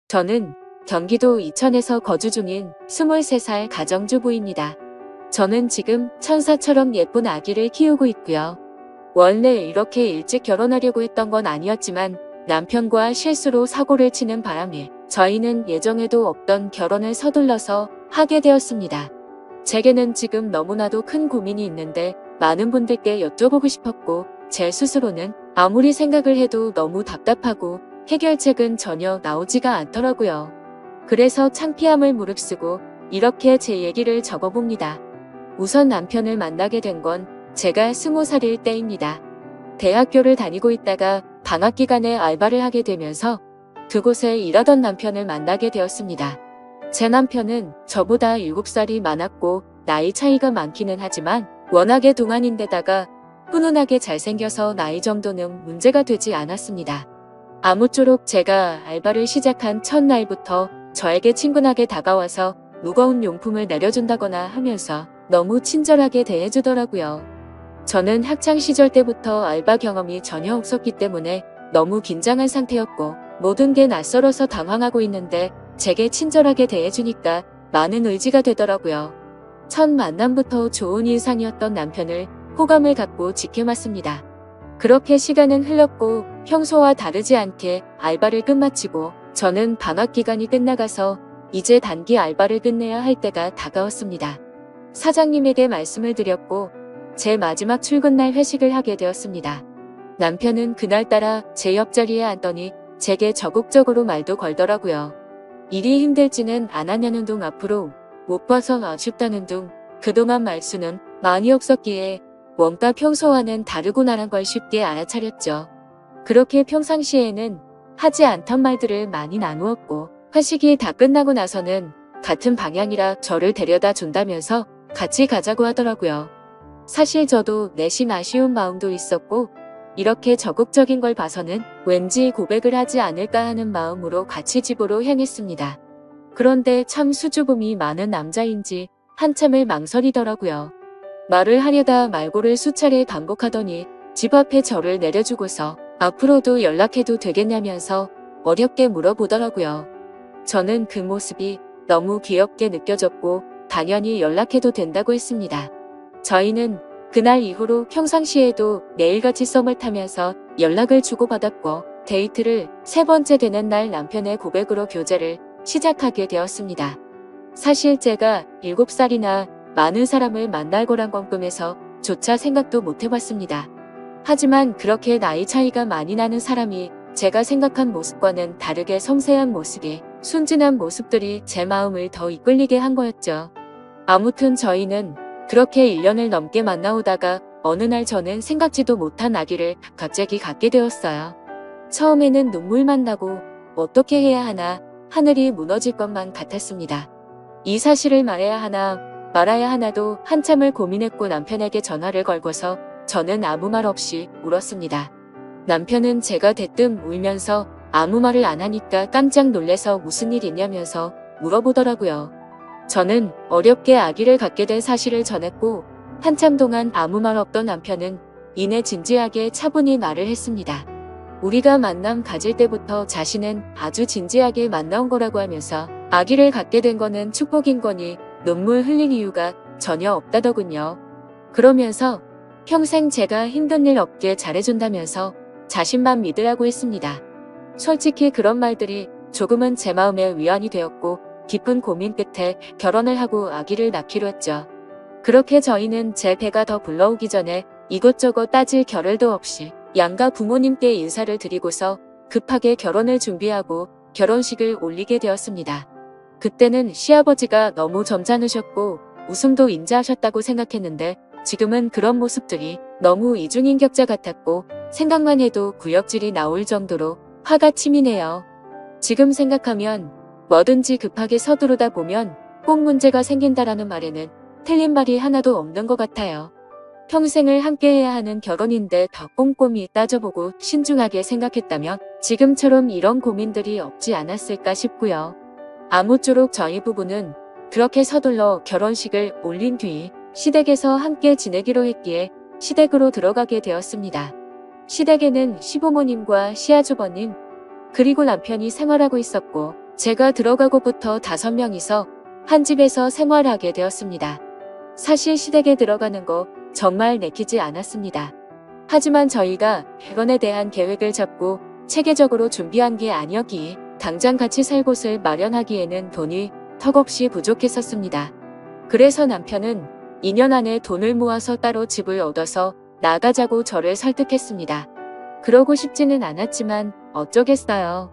저는 경기도 이천에서 거주 중인 23살 가정주부입니다. 저는 지금 천사처럼 예쁜 아기를 키우고 있고요. 원래 이렇게 일찍 결혼하려고 했던 건 아니었지만 남편과 실수로 사고를 치는 바람에 저희는 예정에도 없던 결혼을 서둘러서 하게 되었습니다. 제게는 지금 너무나도 큰 고민이 있는데 많은 분들께 여쭤보고 싶었고 제 스스로는 아무리 생각을 해도 너무 답답하고 해결책은 전혀 나오지가 않더라고요. 그래서 창피함을 무릅쓰고 이렇게 제 얘기를 적어봅니다. 우선 남편을 만나게 된 건 제가 20살일 때입니다. 대학교를 다니고 있다가 방학 기간에 알바를 하게 되면서 그곳에 일하던 남편을 만나게 되었습니다. 제 남편은 저보다 7살이 많았고 나이 차이가 많기는 하지만 워낙에 동안인데다가 훈훈하게 잘생겨서 나이 정도는 문제가 되지 않았습니다. 아무쪼록 제가 알바를 시작한 첫날부터 저에게 친근하게 다가와서 무거운 용품을 내려준다거나 하면서 너무 친절하게 대해주더라고요. 저는 학창시절 때부터 알바 경험이 전혀 없었기 때문에 너무 긴장한 상태였고 모든 게 낯설어서 당황하고 있는데 제게 친절하게 대해주니까 많은 의지가 되더라고요. 첫 만남부터 좋은 인상이었던 남편을 호감을 갖고 지켜봤습니다. 그렇게 시간은 흘렀고 평소와 다르지 않게 알바를 끝마치고 저는 방학 기간이 끝나가서 이제 단기 알바를 끝내야 할 때가 다가왔습니다. 사장님에게 말씀을 드렸고 제 마지막 출근날 회식을 하게 되었습니다. 남편은 그날따라 제 옆자리에 앉더니 제게 적극적으로 말도 걸더라고요. 일이 힘들지는 않았냐는 둥 앞으로 못 봐서 아쉽다는 둥 그동안 말수는 많이 없었기에 뭔가 평소와는 다르구나란 걸 쉽게 알아차렸죠. 그렇게 평상시에는 하지 않던 말들을 많이 나누었고 회식이 다 끝나고 나서는 같은 방향이라 저를 데려다 준다면서 같이 가자고 하더라고요. 사실 저도 내심 아쉬운 마음도 있었고 이렇게 적극적인 걸 봐서는 왠지 고백을 하지 않을까 하는 마음으로 같이 집으로 향했습니다. 그런데 참 수줍음이 많은 남자인지 한참을 망설이더라고요. 말을 하려다 말고를 수차례 반복하더니 집 앞에 저를 내려주고서 앞으로도 연락해도 되겠냐면서 어렵게 물어보더라고요. 저는 그 모습이 너무 귀엽게 느껴졌고 당연히 연락해도 된다고 했습니다. 저희는 그날 이후로 평상시에도 매일같이 썸을 타면서 연락을 주고받았고 데이트를 세 번째 되는 날 남편의 고백으로 교제를 시작하게 되었습니다. 사실 제가 7살이나 많은 사람을 만날 거란 건 꿈에서 조차 생각도 못 해봤습니다. 하지만 그렇게 나이 차이가 많이 나는 사람이 제가 생각한 모습과는 다르게 섬세한 모습이 순진한 모습들이 제 마음을 더 이끌리게 한 거였죠. 아무튼 저희는 그렇게 1년을 넘게 만나오다가 어느 날 저는 생각지도 못한 아기를 갑자기 갖게 되었어요. 처음에는 눈물만 나고 어떻게 해야 하나 하늘이 무너질 것만 같았습니다. 이 사실을 말해야 하나 말아야 하나도 한참을 고민했고 남편에게 전화를 걸고서 저는 아무 말 없이 울었습니다. 남편은 제가 대뜸 울면서 아무 말을 안 하니까 깜짝 놀래서 무슨 일 있냐면서 물어보더라고요. 저는 어렵게 아기를 갖게 된 사실을 전했고 한참 동안 아무 말 없던 남편은 이내 진지하게 차분히 말을 했습니다. 우리가 만남 가질 때부터 자신은 아주 진지하게 만나온 거라고 하면서 아기를 갖게 된 거는 축복인 거니 눈물 흘릴 이유가 전혀 없다더군요. 그러면서 평생 제가 힘든 일 없게 잘해준다면서 자신만 믿으라고 했습니다. 솔직히 그런 말들이 조금은 제 마음에 위안이 되었고 깊은 고민 끝에 결혼을 하고 아기를 낳기로 했죠. 그렇게 저희는 제 배가 더 불러오기 전에 이것저것 따질 겨를도 없이 양가 부모님께 인사를 드리고서 급하게 결혼을 준비하고 결혼식을 올리게 되었습니다. 그때는 시아버지가 너무 점잖으셨고 웃음도 인자하셨다고 생각했는데 지금은 그런 모습들이 너무 이중인격자 같았고 생각만 해도 구역질이 나올 정도로 화가 치미네요. 지금 생각하면 뭐든지 급하게 서두르다 보면 꼭 문제가 생긴다라는 말에는 틀린 말이 하나도 없는 것 같아요. 평생을 함께해야 하는 결혼인데 더 꼼꼼히 따져보고 신중하게 생각했다면 지금처럼 이런 고민들이 없지 않았을까 싶고요. 아무쪼록 저희 부부는 그렇게 서둘러 결혼식을 올린 뒤 시댁에서 함께 지내기로 했기에 시댁으로 들어가게 되었습니다. 시댁에는 시부모님과 시아주버님 그리고 남편이 생활하고 있었고 제가 들어가고부터 5명이서 한 집에서 생활하게 되었습니다. 사실 시댁에 들어가는 거 정말 내키지 않았습니다. 하지만 저희가 결혼에 대한 계획을 잡고 체계적으로 준비한 게 아니었기에 당장 같이 살 곳을 마련하기에는 돈이 턱없이 부족했었습니다. 그래서 남편은 2년 안에 돈을 모아서 따로 집을 얻어서 나가자고 저를 설득했습니다. 그러고 싶지는 않았지만 어쩌겠어요.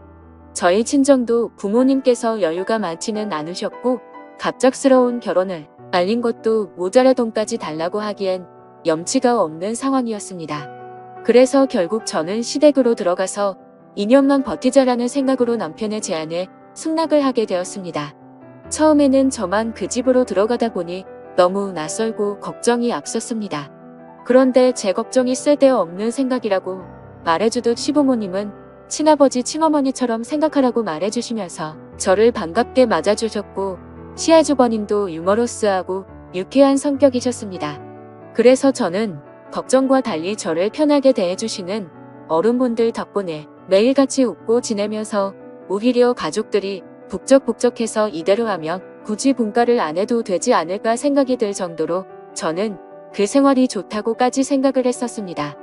저희 친정도 부모님께서 여유가 많지는 않으셨고 갑작스러운 결혼을 알린 것도 모자라 돈까지 달라고 하기엔 염치가 없는 상황이었습니다. 그래서 결국 저는 시댁으로 들어가서 2년만 버티자라는 생각으로 남편의 제안에 승낙을 하게 되었습니다. 처음에는 저만 그 집으로 들어가다 보니 너무 낯설고 걱정이 앞섰습니다. 그런데 제 걱정이 쓸데없는 생각이라고 말해주듯 시부모님은 친아버지 친어머니처럼 생각하라고 말해주시면서 저를 반갑게 맞아주셨고 시아주버님도 유머러스하고 유쾌한 성격이셨습니다. 그래서 저는 걱정과 달리 저를 편하게 대해주시는 어른분들 덕분에 매일 같이 웃고 지내면서 오히려 가족들이 북적북적해서 이대로 하면 굳이 분가를 안 해도 되지 않을까 생각이 들 정도로 저는 그 생활이 좋다고까지 생각을 했었습니다.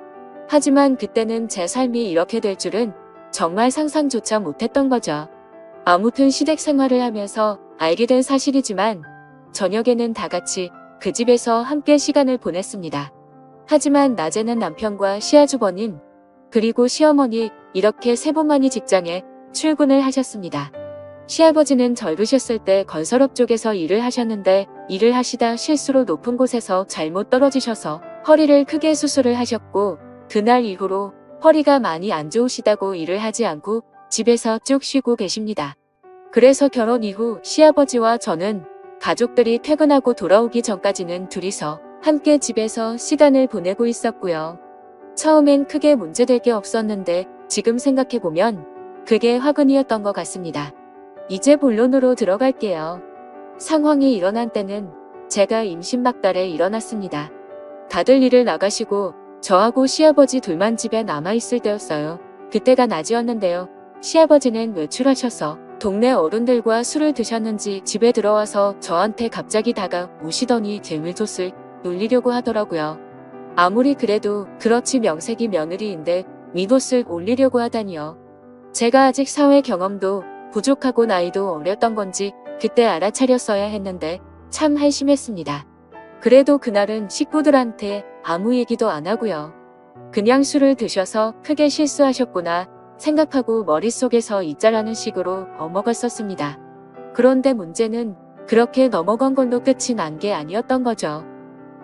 하지만 그때는 제 삶이 이렇게 될 줄은 정말 상상조차 못했던 거죠. 아무튼 시댁 생활을 하면서 알게 된 사실이지만 저녁에는 다 같이 그 집에서 함께 시간을 보냈습니다. 하지만 낮에는 남편과 시아주버님 그리고 시어머니 이렇게 3분만이 직장에 출근을 하셨습니다. 시아버지는 젊으셨을 때 건설업 쪽에서 일을 하셨는데 일을 하시다 실수로 높은 곳에서 잘못 떨어지셔서 허리를 크게 수술을 하셨고 그날 이후로 허리가 많이 안 좋으시다고 일을 하지 않고 집에서 쭉 쉬고 계십니다. 그래서 결혼 이후 시아버지와 저는 가족들이 퇴근하고 돌아오기 전까지는 둘이서 함께 집에서 시간을 보내고 있었고요. 처음엔 크게 문제될 게 없었는데 지금 생각해보면 그게 화근이었던 것 같습니다. 이제 본론으로 들어갈게요. 상황이 일어난 때는 제가 임신박달에 일어났습니다. 다들 일을 나가시고 저하고 시아버지 둘만 집에 남아있을 때였어요. 그때가 낮이었는데요. 시아버지는 외출하셔서 동네 어른들과 술을 드셨는지 집에 들어와서 저한테 갑자기 다가오시더니 재물솥을 놀리려고 하더라고요. 아무리 그래도 그렇지 명색이 며느리인데 윗옷을 올리려고 하다니요. 제가 아직 사회 경험도 부족하고 나이도 어렸던 건지 그때 알아차렸어야 했는데 참 한심했습니다. 그래도 그날은 식구들한테 아무 얘기도 안 하고요. 그냥 술을 드셔서 크게 실수하셨구나 생각하고 머릿속에서 잊자라는 식으로 넘어갔었습니다. 그런데 문제는 그렇게 넘어간 걸로 끝이 난 게 아니었던 거죠.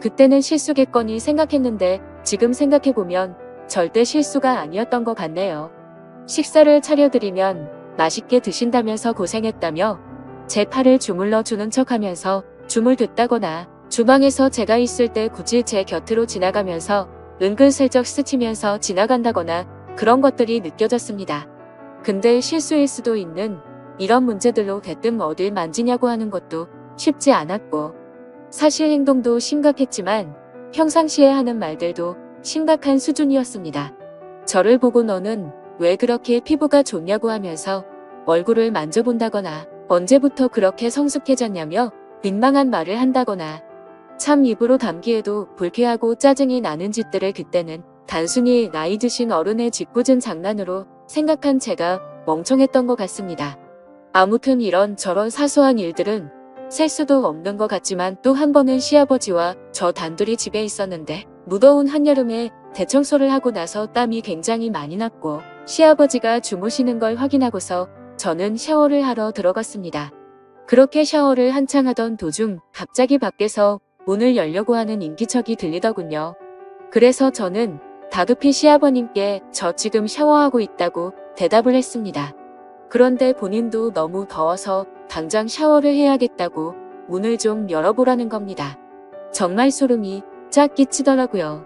그때는 실수겠거니 생각했는데 지금 생각해보면 절대 실수가 아니었던 것 같네요. 식사를 차려드리면 맛있게 드신다면서 고생했다며 제 팔을 주물러 주는 척하면서 줌을 듣다거나 주방에서 제가 있을 때 굳이 제 곁으로 지나가면서 은근슬쩍 스치면서 지나간다거나 그런 것들이 느껴졌습니다. 근데 실수일 수도 있는 이런 문제들로 대뜸 어딜 만지냐고 하는 것도 쉽지 않았고 사실 행동도 심각했지만 평상시에 하는 말들도 심각한 수준이었습니다. 저를 보고 너는 왜 그렇게 피부가 좋냐고 하면서 얼굴을 만져본다거나 언제부터 그렇게 성숙해졌냐며 민망한 말을 한다거나 참 입으로 담기에도 불쾌하고 짜증이 나는 짓들을 그때는 단순히 나이 드신 어른의 짓궂은 장난으로 생각한 제가 멍청했던 것 같습니다. 아무튼 이런 저런 사소한 일들은 셀 수도 없는 것 같지만 또 한 번은 시아버지와 저 단둘이 집에 있었는데 무더운 한여름에 대청소를 하고 나서 땀이 굉장히 많이 났고 시아버지가 주무시는 걸 확인하고서 저는 샤워를 하러 들어갔습니다. 그렇게 샤워를 한창 하던 도중 갑자기 밖에서 문을 열려고 하는 인기척이 들리더군요. 그래서 저는 다급히 시아버님께 저 지금 샤워하고 있다고 대답을 했습니다. 그런데 본인도 너무 더워서 당장 샤워를 해야겠다고 문을 좀 열어보라는 겁니다. 정말 소름이 쫙 끼치더라고요.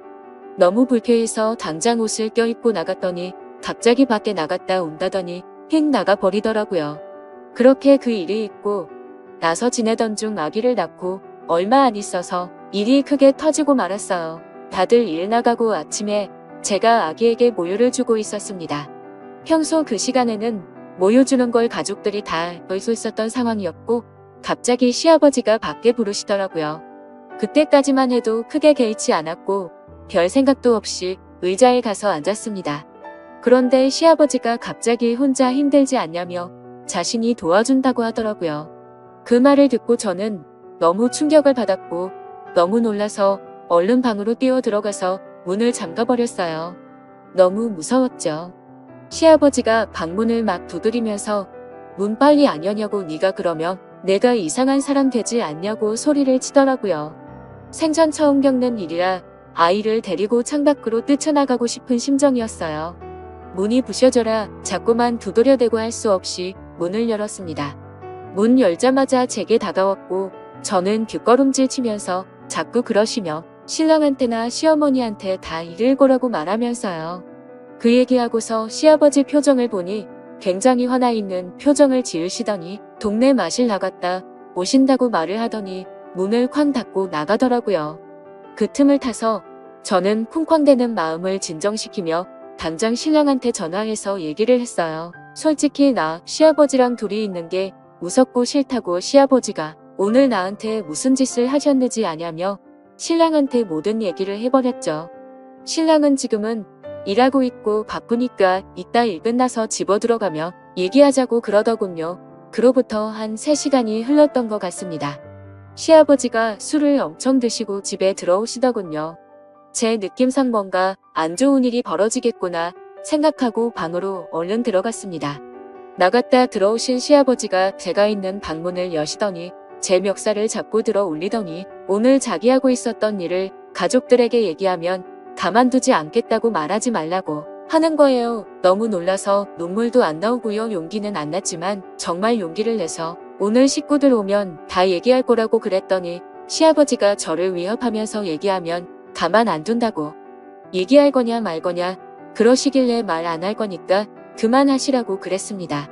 너무 불쾌해서 당장 옷을 껴입고 나갔더니 갑자기 밖에 나갔다 온다더니 휙 나가버리더라고요. 그렇게 그 일이 있고 나서 지내던 중 아기를 낳고 얼마 안 있어서 일이 크게 터지고 말았어요. 다들 일 나가고 아침에 제가 아기에게 모유를 주고 있었습니다. 평소 그 시간에는 모여주는 걸 가족들이 다 벌써 있었던 상황이었고 갑자기 시아버지가 밖에 부르시더라고요. 그때까지만 해도 크게 개의치 않았고 별 생각도 없이 의자에 가서 앉았습니다. 그런데 시아버지가 갑자기 혼자 힘들지 않냐며 자신이 도와준다고 하더라고요. 그 말을 듣고 저는 너무 충격을 받았고 너무 놀라서 얼른 방으로 뛰어 들어가서 문을 잠가버렸어요. 너무 무서웠죠. 시아버지가 방문을 막 두드리면서 문 빨리 안 여냐고 네가 그러면 내가 이상한 사람 되지 않냐고 소리를 치더라고요. 생전 처음 겪는 일이라 아이를 데리고 창밖으로 뛰쳐나가고 싶은 심정이었어요. 문이 부셔져라 자꾸만 두드려대고 할 수 없이 문을 열었습니다. 문 열자마자 제게 다가왔고 저는 뒷걸음질 치면서 자꾸 그러시며 신랑한테나 시어머니한테 다 이를 거라고 말하면서요. 그 얘기하고서 시아버지 표정을 보니 굉장히 화나 있는 표정을 지으시더니 동네 마실 나갔다 오신다고 말을 하더니 문을 쾅 닫고 나가더라고요. 그 틈을 타서 저는 쿵쾅대는 마음을 진정시키며 당장 신랑한테 전화해서 얘기를 했어요. 솔직히 나 시아버지랑 둘이 있는 게 무섭고 싫다고 시아버지가 오늘 나한테 무슨 짓을 하셨는지 아냐며 신랑한테 모든 얘기를 해버렸죠. 신랑은 지금은 일하고 있고 바쁘니까 이따 일 끝나서 집어들어가며 얘기하자고 그러더군요. 그로부터 한 3시간이 흘렀던 것 같습니다. 시아버지가 술을 엄청 드시고 집에 들어오시더군요. 제 느낌상 뭔가 안 좋은 일이 벌어지겠구나 생각하고 방으로 얼른 들어갔습니다. 나갔다 들어오신 시아버지가 제가 있는 방문을 여시더니 제 멱살을 잡고 들어 올리더니 오늘 자기하고 있었던 일을 가족들에게 얘기하면 가만두지 않겠다고 말하지 말라고 하는 거예요. 너무 놀라서 눈물도 안 나오고요. 용기는 안 났지만 정말 용기를 내서 오늘 식구들 오면 다 얘기할 거라고 그랬더니 시아버지가 저를 위협하면서 얘기하면 가만 안 둔다고. 얘기할 거냐 말 거냐 그러시길래 말 안 할 거니까 그만하시라고 그랬습니다.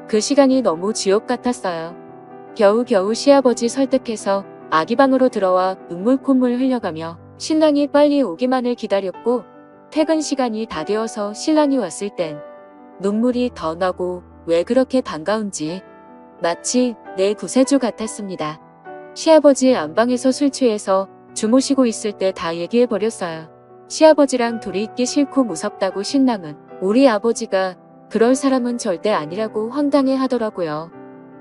그 시간이 너무 지옥 같았어요. 겨우겨우 시아버지 설득해서 아기 방으로 들어와 눈물 콧물 흘려가며 신랑이 빨리 오기만을 기다렸고 퇴근 시간이 다 되어서 신랑이 왔을 땐 눈물이 더 나고 왜 그렇게 반가운지 마치 내 구세주 같았습니다. 시아버지 안방에서 술 취해서 주무시고 있을 때 다 얘기해버렸어요. 시아버지랑 둘이 있기 싫고 무섭다고 신랑은 우리 아버지가 그럴 사람은 절대 아니라고 황당해 하더라고요.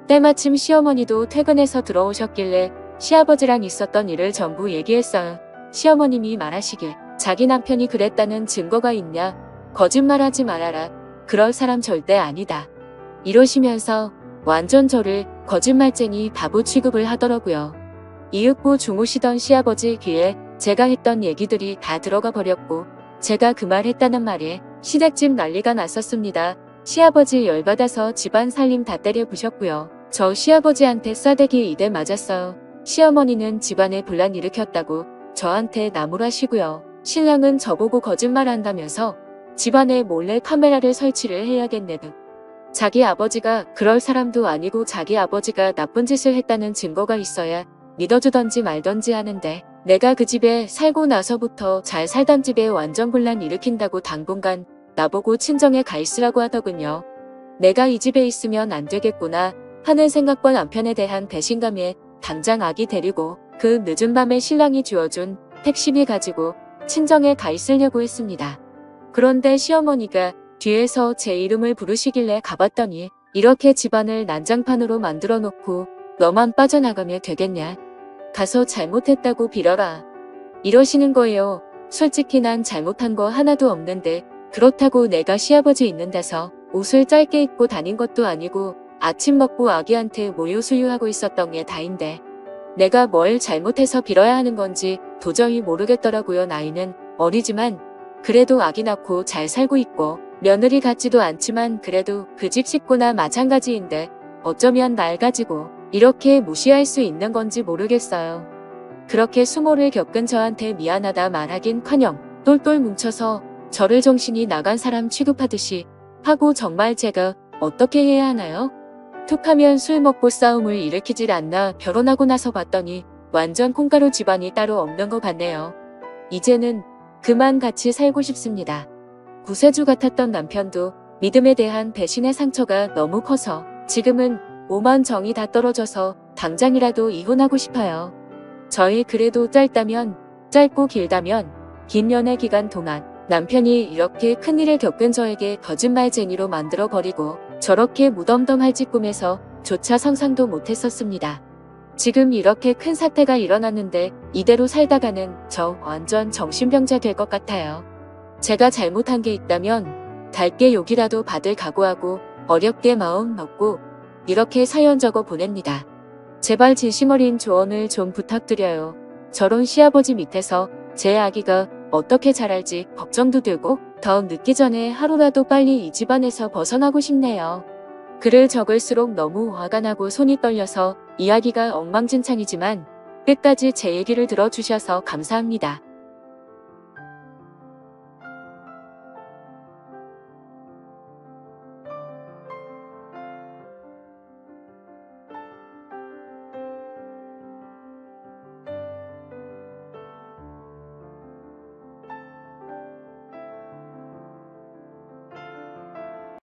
때마침 시어머니도 퇴근해서 들어오셨길래 시아버지랑 있었던 일을 전부 얘기했어요. 시어머님이 말하시길 자기 남편이 그랬다는 증거가 있냐? 거짓말하지 말아라. 그럴 사람 절대 아니다. 이러시면서 완전 저를 거짓말쟁이 바보 취급을 하더라고요. 이윽고 주무시던 시아버지 귀에 제가 했던 얘기들이 다 들어가 버렸고 제가 그 말 했다는 말에 시댁집 난리가 났었습니다. 시아버지 열받아서 집안 살림 다 때려 부셨고요. 저 시아버지한테 싸대기 2대 맞았어요. 시어머니는 집안에 분란 일으켰다고 저한테 나무라시고요. 신랑은 저보고 거짓말한다면서 집안에 몰래 카메라를 설치를 해야겠네 등. 자기 아버지가 그럴 사람도 아니고 자기 아버지가 나쁜 짓을 했다는 증거가 있어야 믿어주던지 말던지 하는데 내가 그 집에 살고 나서부터 잘 살던 집에 완전 분란 일으킨다고 당분간 나보고 친정에 가 있으라고 하더군요. 내가 이 집에 있으면 안 되겠구나 하는 생각과 남편에 대한 배신감에 당장 아기 데리고 그 늦은 밤에 신랑이 주어준 택시비 가지고 친정에 가 있으려고 했습니다. 그런데 시어머니가 뒤에서 제 이름을 부르시길래 가봤더니 이렇게 집안을 난장판으로 만들어 놓고 너만 빠져나가면 되겠냐. 가서 잘못했다고 빌어라. 이러시는 거예요. 솔직히 난 잘못한 거 하나도 없는데 그렇다고 내가 시아버지 있는 데서 옷을 짧게 입고 다닌 것도 아니고 아침 먹고 아기한테 모유 수유하고 있었던 게 다인데 내가 뭘 잘못해서 빌어야 하는 건지 도저히 모르겠더라고요. 나이는 어리지만 그래도 아기 낳고 잘 살고 있고 며느리 같지도 않지만 그래도 그 집 식구나 마찬가지인데 어쩌면 날 가지고 이렇게 무시할 수 있는 건지 모르겠어요. 그렇게 수모를 겪은 저한테 미안하다 말하긴커녕 똘똘 뭉쳐서 저를 정신이 나간 사람 취급하듯이 하고 정말 제가 어떻게 해야 하나요? 툭하면 술 먹고 싸움을 일으키질 않나 결혼하고 나서 봤더니 완전 콩가루 집안이 따로 없는 거 같네요. 이제는 그만 같이 살고 싶습니다. 구세주 같았던 남편도 믿음에 대한 배신의 상처가 너무 커서 지금은 몸만 정이 다 떨어져서 당장이라도 이혼하고 싶어요. 저희 그래도 짧고 길다면 긴 연애 기간 동안 남편이 이렇게 큰일을 겪은 저에게 거짓말쟁이로 만들어버리고 저렇게 무덤덤할 지 꿈에서 조차 상상도 못했었습니다. 지금 이렇게 큰 사태가 일어났는데 이대로 살다가는 저 완전 정신병자 될 것 같아요. 제가 잘못한 게 있다면 달게 욕이라도 받을 각오하고 어렵게 마음 먹고 이렇게 사연 적어 보냅니다. 제발 진심 어린 조언을 좀 부탁드려요. 저런 시아버지 밑에서 제 아기가 어떻게 자랄지 걱정도 되고 더 늦기 전에 하루라도 빨리 이 집안에서 벗어나고 싶네요. 글을 적을수록 너무 화가 나고 손이 떨려서 이야기가 엉망진창이지만 끝까지 제 얘기를 들어주셔서 감사합니다.